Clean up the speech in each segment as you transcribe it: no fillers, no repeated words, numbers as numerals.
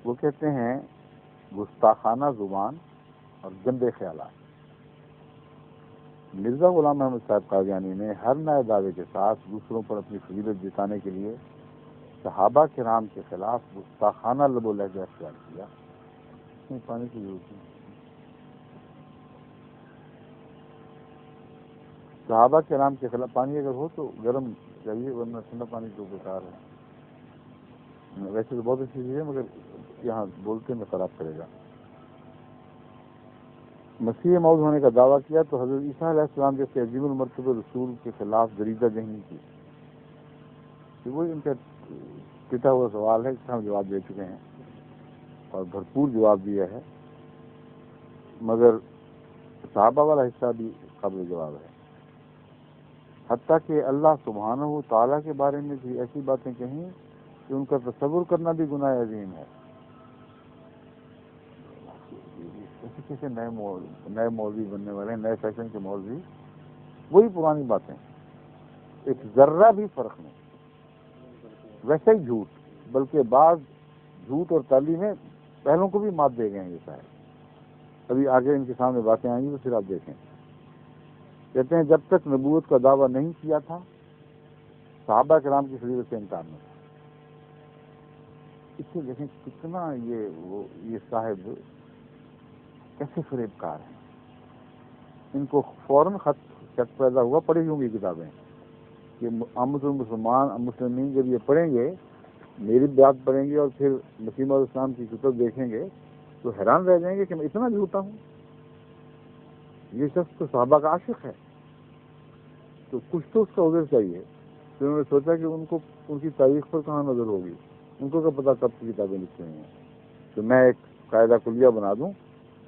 وہ کہتے ہیں گستاخانہ زبان اور گندے خیالات۔ مرزا غلام احمد صاحب قادیانی نے ہر نئے دعوے کے ساتھ دوسروں پر اپنی فضیلت جتانے کے لیے صحابہ کرام کے خلاف گستاخانہ لب و لہجہ اختیار کیا۔ پانی کی ضرورت ہے۔ صحابہ کرام کے خلاف پانی اگر ہو تو گرم چاہیے، ورنہ ٹھنڈا پانی تو بیکار ہے۔ ویسے تو بہت اچھی چیز ہے مگر یہاں بولتے میں خراب کرے گا۔ مسیح موعود ہونے کا دعویٰ کیا تو حضرت عیسیٰ علیہ السلام جیسے عظیم المرتبہ رسول کے خلاف دریدہ جہنی کی۔ کہ وہی ان کا پتا ہوا سوال ہے، اس کا ہم جواب دے چکے ہیں اور بھرپور جواب دیا ہے، مگر صحابہ والا حصہ بھی قابل جواب ہے۔ حتیٰ کہ اللہ سبحانہ و تعالیٰ کے بارے میں بھی ایسی باتیں کہیں کہ ان کا تصور کرنا بھی گناہ عظیم ہے۔ کسی نئے مولوی بننے والے ہیں، نئے فیشن کے مولوی، وہی پرانی باتیں، ایک ذرہ بھی فرق نہیں، ویسے ہی جھوٹ، بلکہ بعض جھوٹ اور تعلیمیں پہلوں کو بھی مات دے گئے ہیں۔ یہ شاید ابھی آگے ان کے سامنے باتیں آئیں گی تو پھر آپ دیکھیں۔ کہتے ہیں جب تک نبوت کا دعویٰ نہیں کیا تھا صحابہ کرام کی فضیلت سے انکار نہ تھا۔ اس سے دیکھیں کتنا یہ صاحب کیسے فریب کار ہیں۔ ان کو فوراً خط شک پیدا ہوا، پڑھی ہوں گی کتابیں کہ عامت المسلمان مسلمین جب یہ پڑھیں گے، میری بات پڑھیں گے اور پھر مسیح موعود اسلام کی کتب دیکھیں گے تو حیران رہ جائیں گے کہ میں اتنا جھوٹا ہوں۔ یہ شخص تو صحابہ کا عاشق ہے، تو کچھ تو اس کا عذر چاہیے۔ پھر انہوں نے سوچا کہ ان کو ان کی تاریخ پر کہاں نظر ہوگی، ان کو کیا پتا کب کی کتابیں لکھی ہوئی ہیں۔ تو میں ایک قاعدہ کلیہ بنا دوں،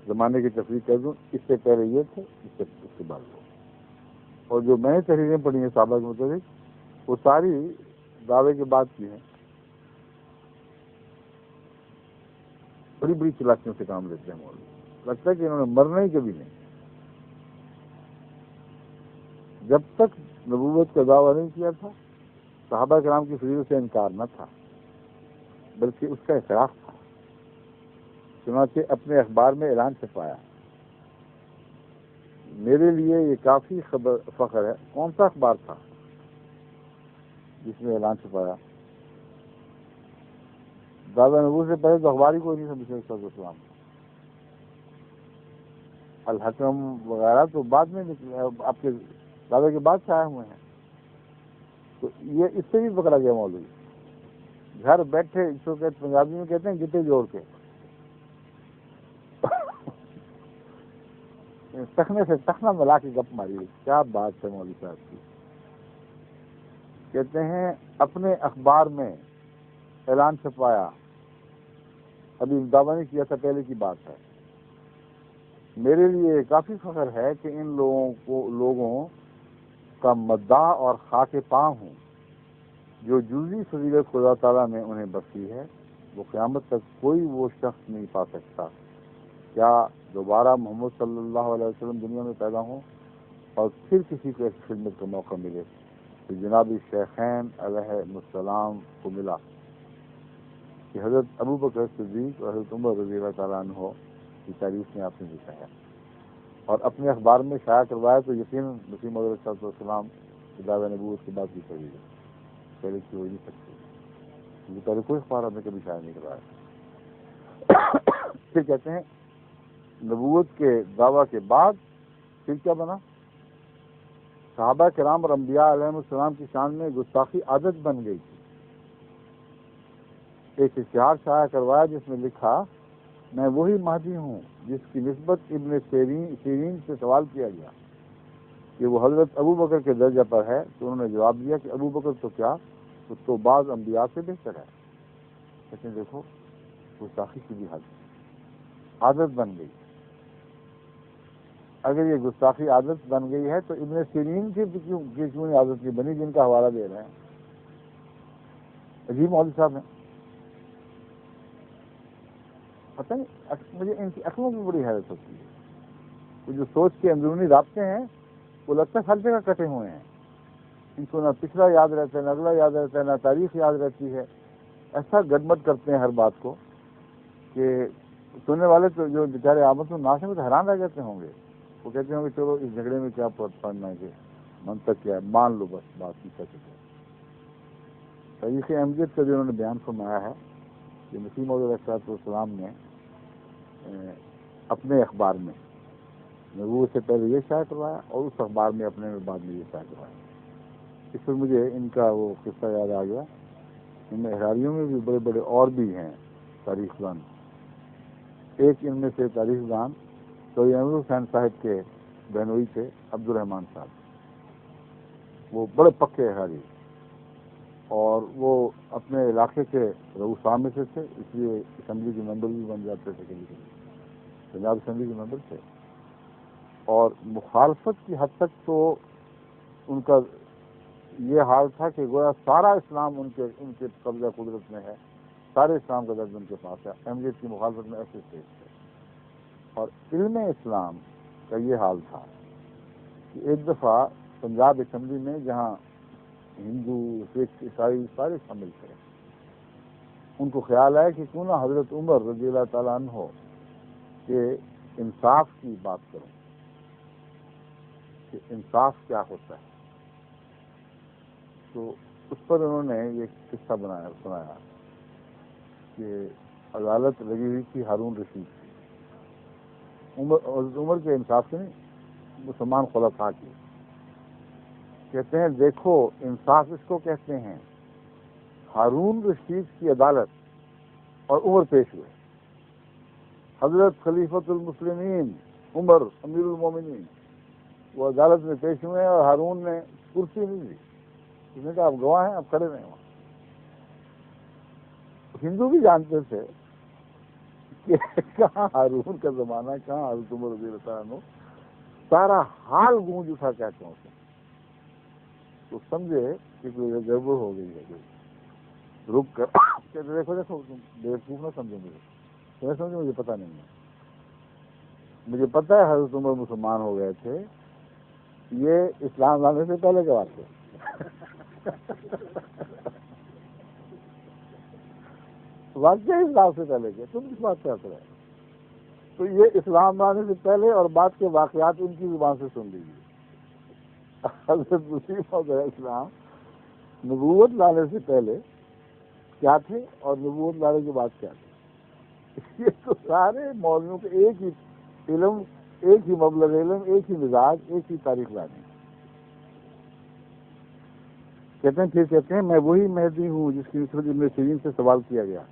زمانے کی تفریح کر دوں، اس سے پہلے یہ تھے، اس کے بعد وہ۔ اور جو میں نے تحریریں پڑھی ہیں صحابہ کے متعلق، وہ ساری دعوے کے بعد کی ہیں۔ بڑی بڑی چلاکیوں سے کام لیتے ہیں مولوی، لگتا ہے کہ انہوں نے مرنا ہی کبھی نہیں۔ جب تک نبوت کا دعویٰ نہیں کیا تھا صحابہ کرام کی فضیلت سے انکار نہ تھا، بلکہ اس کا اعتراف تھا۔ چنانچہ اپنے اخبار میں اعلان چھپایا، میرے لیے یہ کافی فخر ہے۔ کون سا اخبار تھا جس میں اعلان چھپایا؟ دعویٰ نبوت سے پہلے تو اخبار ہی کوئی نہیں تھا مسیح علیہ السلام۔ الحکم وغیرہ تو بعد میں نکلے، آپ کے دعوے کے بعد سے آئے ہوئے ہیں۔ تو یہ اس سے بھی پکڑا گیا مولوی، گھر بیٹھے، اس کو پنجابی میں کہتے ہیں گٹے جوڑ کے، سخنے سے سخنا ملا کے گپ ماری۔ کیا بات ہے مولوی صاحب کی۔ کہتے ہیں اپنے اخبار میں اعلان چھپایا، ابھی دعویٰ نہیں کیا تھا، پہلے کی بات ہے۔ میرے لیے کافی فخر ہے کہ ان لوگوں کا مداح اور خاک پاں ہوں جو جزوی فضیلت خدا تعالیٰ نے انہیں بخشی ہے، وہ قیامت تک کوئی وہ شخص نہیں پا سکتا۔ کیا دوبارہ محمد صلی اللہ علیہ وسلم دنیا میں پیدا ہوں اور پھر کسی کو ایسی خدمت کا موقع ملے تو جناب شیخین علیہ السلام کو ملا کہ حضرت ابو بکر صدیق اور حضرت عمر رضی اللہ تعالیٰ عنہ کی تعریف میں آپ نے لکھا ہے اور اپنے اخبار میں شائع کروایا، تو یقیناً مسیح موعود علیہ السلام کی دعویٰ نبوت کی بات بھی صحیح ہے، پہلے کی ہو نہیں سکتی، کیونکہ پہلے کوئی اخبار آپ نے کبھی شائع نہیں کروایا۔ پھر کہتے ہیں نبوت کے دعویٰ کے بعد پھر کیا بنا؟ صحابہ کرام اور انبیاء علیہ السلام کی شان میں گستاخی عادت بن گئی تھی۔ ایک اشتہار شائع کروایا جس میں لکھا، میں وہی مہدی ہوں جس کی نسبت ابن سیرین سے سوال کیا گیا کہ وہ حضرت ابو بکر کے درجہ پر ہے، تو انہوں نے جواب دیا کہ ابو بکر تو کیا، وہ تو بعض انبیاء سے بہتر ہے۔ کہتے ہیں دیکھو گستاخی کی بھی حد عادت بن گئی۔ اگر یہ گستاخی عادت بن گئی ہے تو ابن سیرین کی کیوں نہیں عادت نہیں بنی، جن کا حوالہ دے رہے ہیں؟ عجیب مولوی صاحب ہیں، پتہ نہیں، مجھے ان کی عقلوں کی بڑی حیرت ہوتی ہے۔ وہ جو سوچ کے اندرونی رابطے ہیں وہ لگتا ہے ہر جگہ کٹے ہوئے ہیں۔ ان کو نہ پچھلا یاد رہتا ہے، نہ اگلا یاد رہتا ہے، نہ تاریخ یاد رہتی ہے. ایسا گڈمٹ کرتے ہیں ہر بات کو کہ سننے والے تو جو بیچارے آمد الناس ہیں وہ تو حیران رہ جاتے ہوں گے. وہ کہتے ہوں گے چلو اس جھگڑے میں کیا پڑھنا ہے، کہ منطق کیا ہے، مان لو بس بات کی سکتے. تاریخ احمدیت کا جو انہوں نے بیان فرمایا ہے کہ مسیح موعود علیہ السلام نے اپنے اخبار میں نبوت سے پہلے یہ شائع کروایا اور اس اخبار میں اپنے بعد میں یہ شائع کروایا. اس پر مجھے ان کا وہ قصہ یاد آ گیا. ان میں احراریوں میں بھی بڑے بڑے اور بھی ہیں تاریخ دان. ایک ان میں سے تاریخ دان سید احمد حسین صاحب کے بہنوئی تھے عبد الرحمان صاحب. وہ بڑے پکے احراری اور وہ اپنے علاقے کے رؤساء میں سے تھے، اس لیے اسمبلی کے ممبر بھی بن جاتے تھے، کبھی کبھی پنجاب اسمبلی کے ممبر تھے. اور مخالفت کی حد تک تو ان کا یہ حال تھا کہ گویا سارا اسلام ان کے قبضہ قدرت میں ہے، سارے اسلام کا درد ان کے پاس ہے. احمدیت کی مخالفت میں ایسے تھے. اور علم اسلام کا یہ حال تھا کہ ایک دفعہ پنجاب اسمبلی میں جہاں ہندو سکھ عیسائی سارے شامل تھے، ان کو خیال آیا کہ کیوں نہ حضرت عمر رضی اللہ تعالیٰ عنہ کہ انصاف کی بات کروں کہ انصاف کیا ہوتا ہے. تو اس پر انہوں نے یہ قصہ سنایا کہ عدالت لگی ہوئی تھی ہارون رشید کی، عمر کے انصاف سے نہیں، مسلمان خلفاء کی. کہتے ہیں دیکھو انصاف اس کو کہتے ہیں. ہارون رشید کی عدالت اور عمر پیش ہوئے. حضرت خلیفۃ المسلمین عمر امیر المومنین وہ عدالت میں پیش ہوئے اور ہارون نے کرسی نہیں دی. اس نے کہا آپ گواہ ہیں، آپ کھڑے رہے وہاں. ہندو بھی جانتے تھے کہ کہاں ہارون کا زمانہ، کہاں حضرت عمر رضی اللہ عنہ. سارا حال گونج اٹھا کہتے ہیں. تو سمجھے کہ کوئی گڑبڑ ہو گئی ہے. رک کر کہتے دیکھو تم بیوقوف نہ سمجھو مجھے سمجھو مجھے پتہ نہیں ہے. مجھے پتہ ہے حضرت عمر مسلمان ہو گئے تھے، یہ اسلام لانے سے پہلے کے بات ہے. واقعہ اسلام سے پہلے کے، تم کس بات سے اثر ہے. تو یہ اسلام لانے سے پہلے اور بعد کے واقعات ان کی زبان سے سن لیجیے. حضرت مسیح موعود علیہ السلام نبوت لانے سے پہلے کیا تھے اور نبوت لانے کے بعد کیا تھے. یہ تو سارے مولویوں کے ایک ہی علم، ایک ہی مبلغ علم، ایک ہی مزاج، ایک ہی تاریخ لانی. کہتے ہیں پھر کہتے ہیں میں وہی مہدی ہوں جس کی نسبت ابن سیرین سے سوال کیا گیا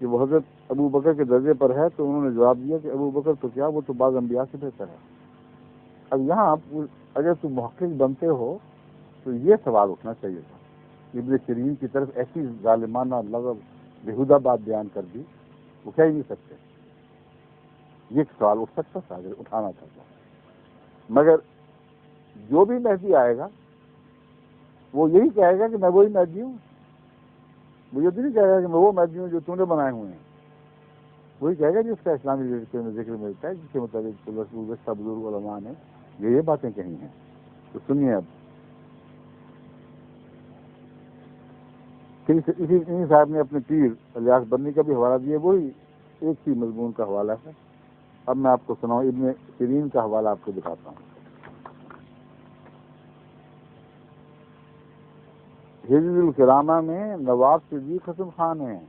کہ وہ حضرت ابو بکر کے درجے پر ہے، تو انہوں نے جواب دیا کہ ابو بکر تو کیا، وہ تو بعض انبیاء سے بہتر ہے. اب یہاں اگر تم محقق بنتے ہو تو یہ سوال اٹھنا چاہیے تھا. ابن سیرین کی طرف ایسی ظالمانہ لغو بےہودہ بات بیان کر دی، وہ کہہ ہی نہیں سکتے. یہ سوال اٹھ سکتا تھا اگر اٹھانا چاہتا. مگر جو بھی مہدی آئے گا وہ یہی کہے گا کہ میں وہی مہدی ہوں. وہ یہ بھی نہیں کہے گا کہ میں وہ مہدی ہوں جو تم نے بنائے ہوئے ہیں. وہی کہے گا جس کا اسلامی لٹریچر میں ذکر ملتا ہے، جس کے مطابق بزرگ علماء نے یہ باتیں کہی ہیں. تو سنیے اب اسی صاحب نے اپنے پیر الیاس بنی کا بھی حوالہ دیا، وہی ایک ہی مضمون کا حوالہ ہے. اب میں آپ کو سناؤں ابن سیرین کا حوالہ آپ کو دکھاتا ہوں. حجز الکرامہ میں نواب صدیق حسن خان ہیں،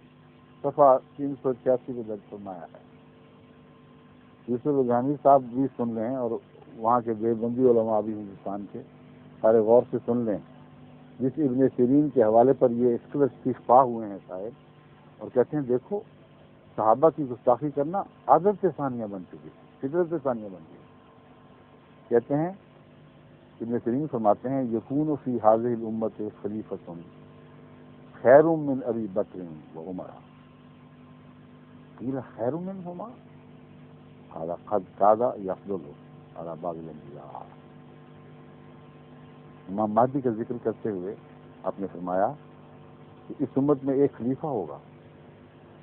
صفحہ 386 پہ درج فرمایا ہے. یوسف الجانی صاحب بھی سن لیں اور وہاں کے دیوبندی علماء بھی ہندوستان کے سارے غور سے سن لیں. جس ابن سیرین کے حوالے پر یہ اسکلر استغفا ہوئے ہیں صاحب، اور کہتے ہیں دیکھو صحابہ کی گستاخی کرنا عادت ثانیہ بن چکی، فطرت ثانیہ بن چکی. کہتے ہیں ابن سیرین فرماتے ہیں یکون فی هذه الامت خلیفۃ خیر من ابی بکر و عمر. قیل خیر منهما هذا قد كاد يفضل على بعض الانبیاء. امام مہدی کا ذکر کرتے ہوئے آپ نے فرمایا کہ اس امت میں ایک خلیفہ ہوگا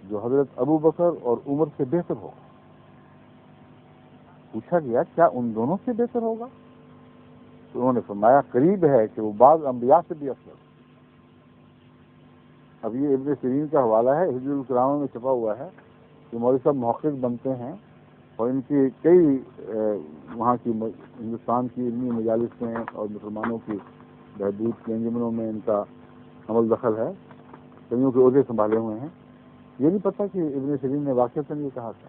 جو حضرت ابو بکر اور عمر سے بہتر ہوگا. پوچھا گیا کیا ان دونوں سے بہتر ہوگا؟ تو انہوں نے فرمایا قریب ہے کہ وہ بعض انبیاء سے بھی افضل. اب یہ ابن سیرین کا حوالہ ہے، حجر الکرامہ میں چھپا ہوا ہے کہ مولوی صاحب محقق بنتے ہیں اور ان کی کئی وہاں کی ہندوستان کی علمی مجالس میں اور مسلمانوں کی بہبود کے انجمنوں میں ان کا عمل دخل ہے، کئیوں کے عہدے سنبھالے ہوئے ہیں. یہ نہیں پتہ کہ ابن سیرین نے واقعتاً یہ کہا تھا.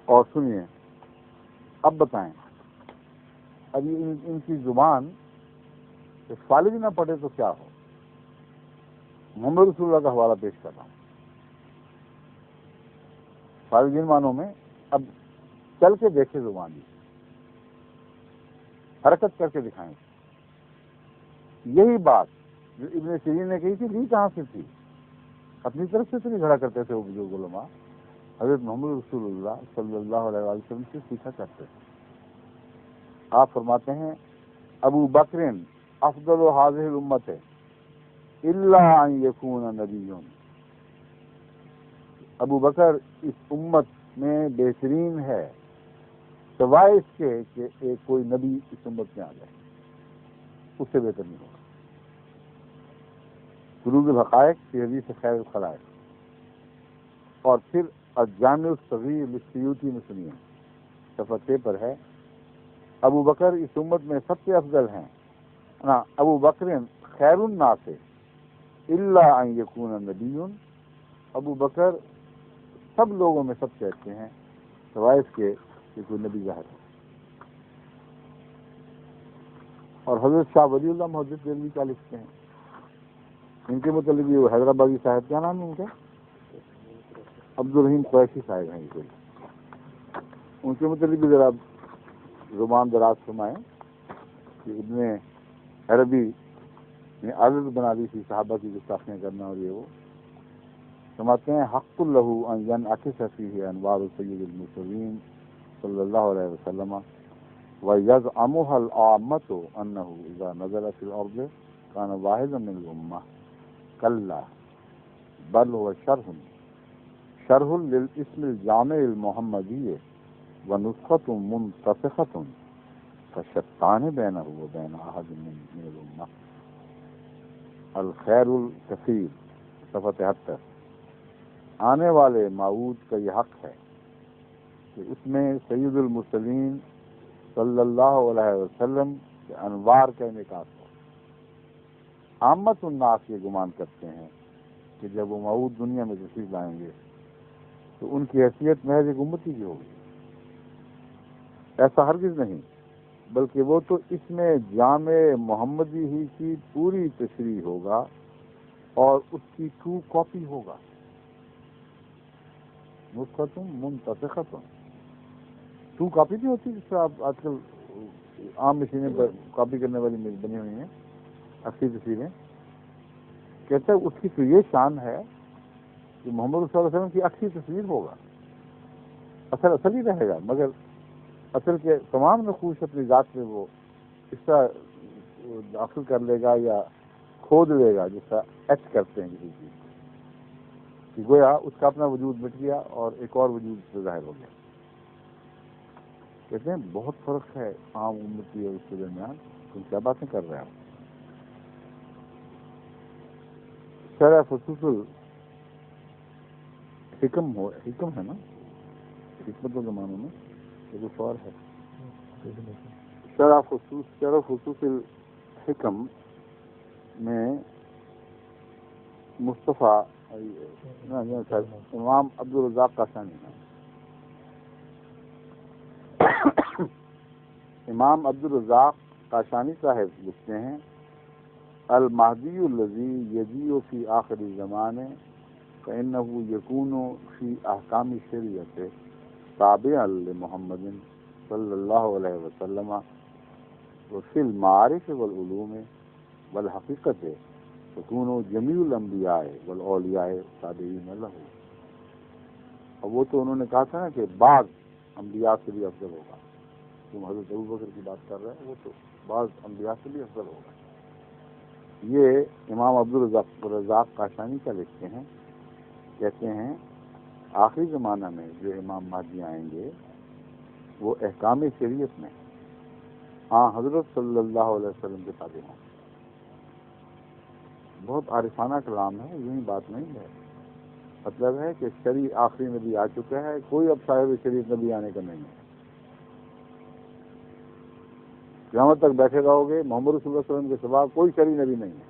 اور سنیے اب بتائیں، اب ان کی زبان فالج نہ پڑے تو کیا ہو. محمد رسول اللہ کا حوالہ پیش کر رہا ہوں. فالج ان معنوں میں اب چل کے دیکھے زبان دی، حرکت کر کے دکھائیں. یہی بات جو ابن سیرین نے کہی تھی لی کہاں سے تھی؟ اپنی طرف سے تو نہیں کھڑا کرتے تھے وہ بزرگ علماء، حضرت محمد رسول اللہ صلی اللہ علیہ وسلم سے سیکھا کرتے تھے. آپ فرماتے ہیں ابو بکر افضل هذه الامت الا ان يكون نبی. ابو بکر اس امت میں بہترین ہے سوائے اس کے کہ ایک کوئی نبی اس امت میں آ جائے، اس سے بہتر نہیں ہوگا. فروغ الحقائق فی حدیث خیر الخلائق. اور پھر الجامع الصغیر للسیوطی میں سنیے، صفحہ 6 پر ہے ابو بکر اس امت میں سب سے افضل ہیں. ابو بکر خیر الناس الا ان یکون نبی. ابو بکر سب لوگوں میں سب سے اچھے ہیں سوائے اس کے کہ کوئی نبی ظاہر ہو. اور حضرت شاہ ولی اللہ محدث دہلوی کیا لکھتے ہیں ان کے متعلق؟ یہ حیدرآبادی صاحب کیا نام ہے ان کا؟ عبد الرحیم قریشی صاحب ہیں. ان کے متعلق بھی ذرا زبان دراز فرمائیں کہ ابن عربی نے عادت بنا دی تھی صحابہ کی گستاخیاں کرنا، اور یہ وہ سماتے ہیں حق له ان ينعكس فيه انوار سید المرسلین صلی اللہ علیہ وسلم ويزعمها العامة انه اذا نزل في الارض كان واحدا من الامه. كلا بل هو شرح للاسم الجامع المحمدی ونسخة منتسخة فشتان بینہ وبین احد من الامہ. الخیر الکثیر صفحہ 73. آنے والے موعود کا یہ حق ہے کہ اس میں سید المرسلین صلی اللہ علیہ وسلم کے انوار کا انعکاس ہو. عامت الناس یہ گمان کرتے ہیں کہ جب وہ موعود دنیا میں تشریف لائیں گے تو ان کی حیثیت محض ایک امتی کی ہوگی. ایسا ہرگز نہیں، بلکہ وہ تو اس میں جامع محمدی ہی کی پوری تشریح ہوگا اور اس کی ٹرو کاپی ہوگا. نسختم منتسختم، ٹرو کاپی نہیں ہوتی جس سے آپ آج کل عام مشینیں پر کاپی کرنے والی بنی ہوئی ہیں اصلی تصویریں. کہتے ہیں اس کی تو یہ شان ہے کہ محمد صلی اللہ علیہ وسلم کی اصلی تصویر ہوگا، اصل ہی رہے گا، مگر اصل کے تمام نقوش اپنی ذات میں وہ اس طرح داخل کر لے گا یا کھود لے گا جس طرح ایچ کرتے ہیں کسی چیز کہ گویا اس کا اپنا وجود مٹ گیا اور ایک اور وجود سے ظاہر ہو گیا. کہتے ہیں بہت فرق ہے عام امتی اور اس کے درمیان. تم کیا باتیں کر رہے ہیں؟ شرح خصوص حکم ہے نا، حکمت و زمانوں میں یہ کچھ اور ہے. شرح خصوص الحکم میں مصطفیٰ امام عبدالرزاق قاشانی ہے. امام عبدالرزاق قاشانی صاحب لکھتے ہیں المہدی الذی یجیء فی آخر الزمان فإنه یکون فی احکام شریعت تابعا لمحمد صلی اللہ علیہ وسلم وفی المعارف والعلوم والحقیقت تكون جمیع الانبیاء والاولیاء تابعین لہ. اور وہ تو انہوں نے کہا تھا نا کہ بعض انبیاء سے بھی افضل ہوگا. تم حضرت ابوبکر کی بات کر رہے ہیں، وہ تو بعض انبیاء سے بھی افضل ہوگا. یہ امام عبدالرزاق قاشانی کا لکھتے ہیں. کہتے ہیں آخری زمانہ میں جو امام مہدی آئیں گے وہ احکام شریعت میں ہاں حضرت صلی اللہ علیہ وسلم کے تابع ہوں. بہت عارفانہ کلام ہے، یہی بات نہیں ہے. مطلب ہے کہ شرعی آخری نبی آ چکا ہے، کوئی اب صاحب شریعت نبی آنے کا نہیں ہے. قیامت تک بیٹھے رہو گے، محمد رسول اللہ علیہ وسلم کے سوا کوئی شرعی نبی نہیں ہے.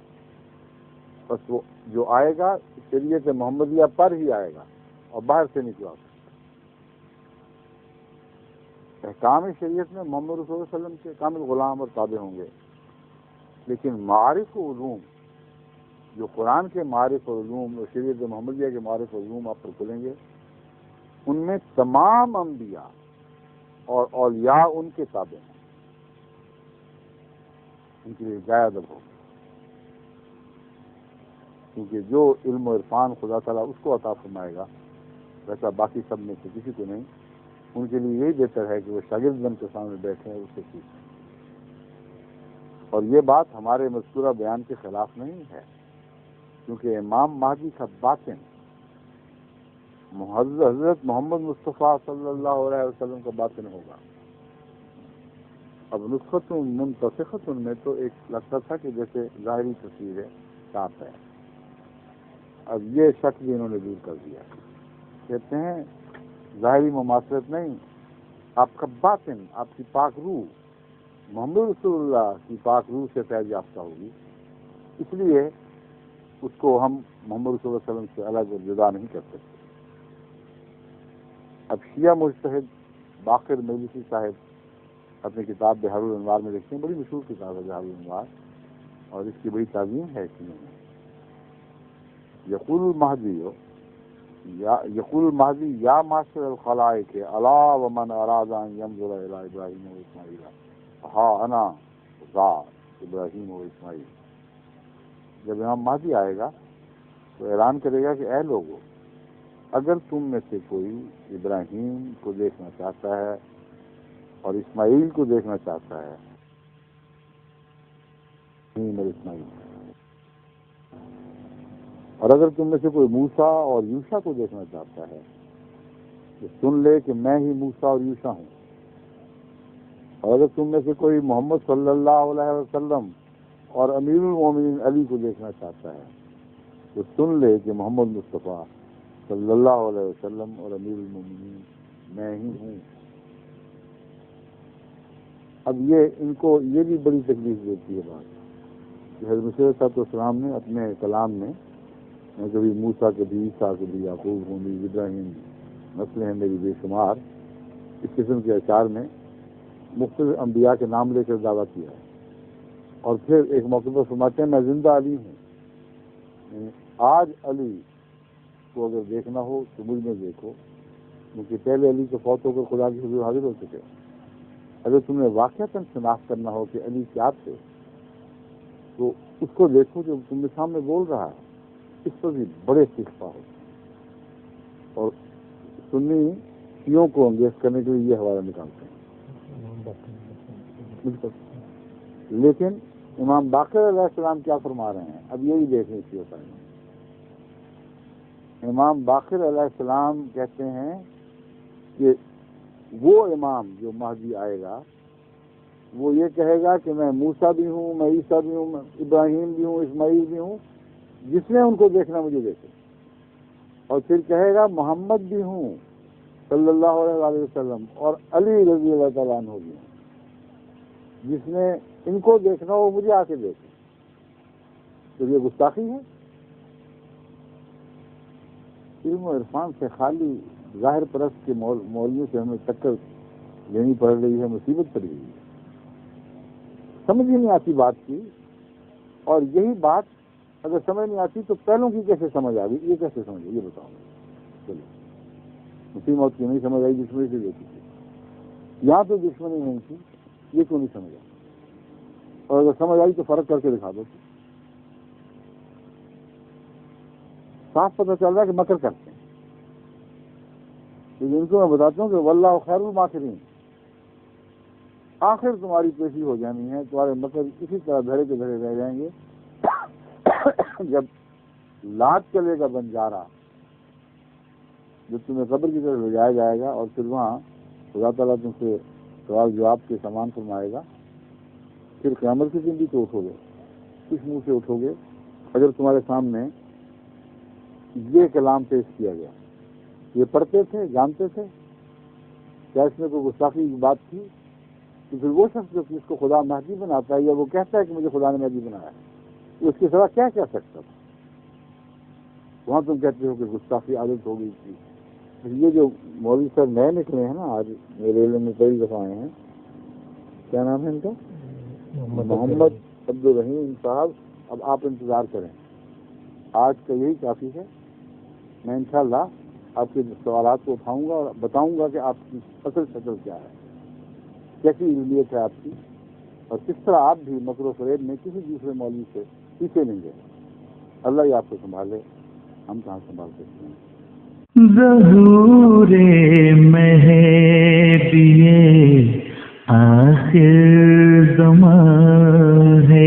بس وہ جو آئے گا شریعت محمدیہ پر ہی آئے گا اور باہر سے نہیں آ سکتا. احکام شریعت میں محمد رسول اللہ علیہ وسلم کے کامل غلام اور تابع ہوں گے، لیکن معارف و علوم جو قرآن کے معارف و علوم اور شریعت محمدیہ کے معارف و علوم آپ پر کھلیں گے، ان میں تمام انبیاء اور اولیاء ان کے تابع ہیں، ان کے لیے جائے ادب ہوگا. کیونکہ جو علم و عرفان خدا تعالیٰ اس کو عطا فرمائے گا ویسا باقی سب میں سے کسی کو نہیں. ان کے لیے یہی بہتر ہے کہ وہ شاگرد بن کے سامنے بیٹھے ہیں، اس سے سیکھیں. اور یہ بات ہمارے مذکورہ بیان کے خلاف نہیں ہے، کیونکہ امام مہدی کا باطن حضرت محمد مصطفیٰ صلی اللہ علیہ وسلم کا باطن ہوگا. اب نسخت منتسخت میں تو ایک لگتا تھا کہ جیسے ظاہری تصویر ہے، صاف ہے. اب یہ شک بھی انہوں نے دور کر دیا. کہتے ہیں ظاہری مماثلت نہیں، آپ کا باطن، آپ کی پاک روح محمد رسول اللہ کی پاک روح سے فیض یافتہ ہوگی، اس لیے اس کو ہم محمد رسول اللہ علیہ وسلم سے الگ اور جدا نہیں کر سکتے. اب شیعہ مجتہد باقر مجلسی صاحب اپنی کتاب بحار الانوار میں لکھتے ہیں، بڑی مشہور کتاب ہے بحار الانوار، اور اس کی بڑی تعظیم ہے اس میں. یقول المہدی یا معاشر الخلائق الا ومن اراد ان ينظر الى ابراہیم و اسماعیل ہا انا ذا ابراہیم و اسماعیل. جب امام مہدی آئے گا تو اعلان کرے گا کہ اے لوگو، اگر تم میں سے کوئی ابراہیم کو دیکھنا چاہتا ہے اور اسماعیل کو دیکھنا چاہتا ہے، ابراہیم اور اسماعیل، اور اگر تم میں سے کوئی موسیٰ اور یوشع کو دیکھنا چاہتا ہے تو سن لے کہ میں ہی موسیٰ اور یوشع ہوں. اور اگر تم میں سے کوئی محمد صلی اللہ علیہ وسلم اور امیر المومنین علی کو دیکھنا چاہتا ہے تو سن لے کہ محمد مصطفیٰ صلی اللہ علیہ وسلم اور امیر المومنین میں ہی ہوں. اب یہ ان کو یہ بھی بڑی تکلیف دیتی ہے بات کہ حضرت مسیح علیہ السلام نے اپنے کلام میں کبھی موسیٰ، کبھی عیسیٰ، کبھی یعقوب، کبھی ابراہیم، نسلیں ہیں میری بے شمار، اس قسم کے اشعار میں مختلف انبیاء کے نام لے کر دعویٰ کیا ہے. اور پھر ایک موقع پر فرماتے ہیں میں زندہ علی ہوں. آج علی کو اگر دیکھنا ہو تو مجھ میں دیکھو، کیونکہ پہلے علی کو فوت ہو کر خدا کی حضور حاضر ہو چکے. اگر تمہیں واقعتاً شناخت کرنا ہو کہ علی کیا تھے تو اس کو دیکھو جو تم سامنے بول رہا ہے. اس پر بھی بڑے استغفا ہو. اور سنی شیعوں کو انگیز کرنے کے لیے یہ حوالہ نکالتے ہیں. لیکن امام باقر علیہ السلام کیا فرما رہے ہیں اب یہی دیکھیں کی ہوتا ہے. امام باقر علیہ السلام کہتے ہیں کہ وہ امام جو مہدی آئے گا وہ یہ کہے گا کہ میں موسیٰ بھی ہوں، میں عیسیٰ بھی ہوں، میں ابراہیم بھی ہوں، اسماعیل بھی ہوں، جس نے ان کو دیکھنا مجھے دیکھے. اور پھر کہے گا محمد بھی ہوں صلی اللہ علیہ وسلم اور علی رضی اللہ تعالیٰ عنہ بھی ہوں، جس نے ان کو دیکھنا ہو مجھے آ کے دیکھے. تو یہ گستاخی ہے. علم و عرفان سے خالی ظاہر پرست کے مولویوں سے ہمیں ٹکر لینی پڑ رہی ہے، مصیبت پڑ رہی ہے. سمجھ ہی نہیں آتی بات کی. اور یہی بات اگر سمجھ نہیں آتی تو پہلوں کی کیسے سمجھ آ گئی؟ یہ کیسے سمجھ آئی یہ بتاؤ. چلو مسیح موت کی نہیں سمجھ آئی، دشمنی سے دیتی تھی. یہاں تو دشمنی نہیں تھی، یہ کیوں نہیں سمجھ آئی؟ اور اگر سمجھ آئی تو فرق کر کے دکھا دو. صاف پتہ چل رہا ہے کہ مکر کرتے ہیں. لیکن ان کو میں بتاتا ہوں کہ واللہ خیر الماکرین، آخر تمہاری پیشی ہو جانی ہے. تمہارے مکر اسی طرح دھڑے کے دھڑے رہ جائیں گے. جب لات چلے گا بنجارا، جب تمہیں قبر کی طرف لے جایا جائے گا اور پھر وہاں خدا تعالیٰ تم سے سوال جواب کے سامان فرمائے گا پھر قیامت کے دن بھی تو اٹھو گے. کس منہ سے اٹھو گے؟ اگر تمہارے سامنے یہ کلام پیش کیا گیا، یہ پڑھتے تھے، جانتے تھے، کیا اس میں کوئی گستاخی کی بات تھی؟ تو پھر وہ شخص جو اس کو خدا مہدی بناتا ہے یا وہ کہتا ہے کہ مجھے خدا نے مہدی بنایا ہے، اس کے سوا کیا کہہ سکتا تھا؟ وہاں تم کہتے ہو کہ گستاخی عادت ہو گئی تھی. یہ جو مولوی صاحب نئے نکلے ہیں نا، آج میرے علم میں پہلی دفعہ آئے ہیں، کیا نام ہے ان کا؟ محمد عبدالرحیم صاحب. اب آپ انتظار کریں، آج کا یہی کافی ہے. میں انشاءاللہ آپ کے سوالات کو اٹھاؤں گا اور بتاؤں گا کہ آپ کی اصل شکل کیا ہے، کیسی علمیت ہے آپ کی، اور کس طرح آپ بھی مکر و فریب میں کسی دوسرے مولوی سے پیچھے نہیں گئے. اللہ ہی آپ کو سنبھالے، ہم کہاں سنبھال سکتے ہیں. ظہور مہدی آخر زمان ہے.